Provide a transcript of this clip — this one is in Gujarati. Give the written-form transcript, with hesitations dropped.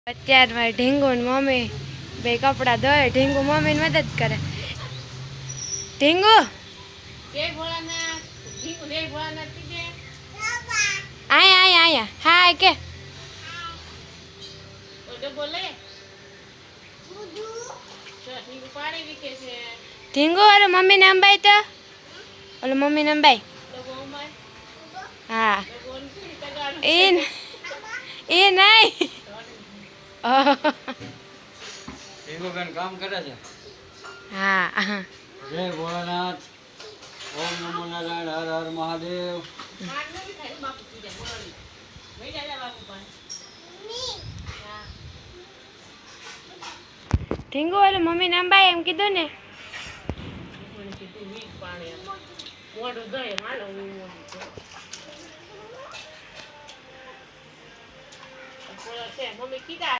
અત્યારમાં ઢીંગુ ને મમ્મી બે કપડાં ધોય. ઢીંગુ મમ્મીને મદદ કરે. ઢીંગુ આયા આયા આયા હા કે ઢીંગુ અરે મમ્મીને અંબાઈ તો ઓલો મમ્મીને અંબાઈ હા એ નહીં કામ કરે છે. હા જય ભોળાનાથ, ઓમ નમો નારાયણ, હર હર મહાદેવ. ઢીંગુ ઓલો મમ્મીને અંબાઈ એમ કીધું ને. મમ્મી કીધા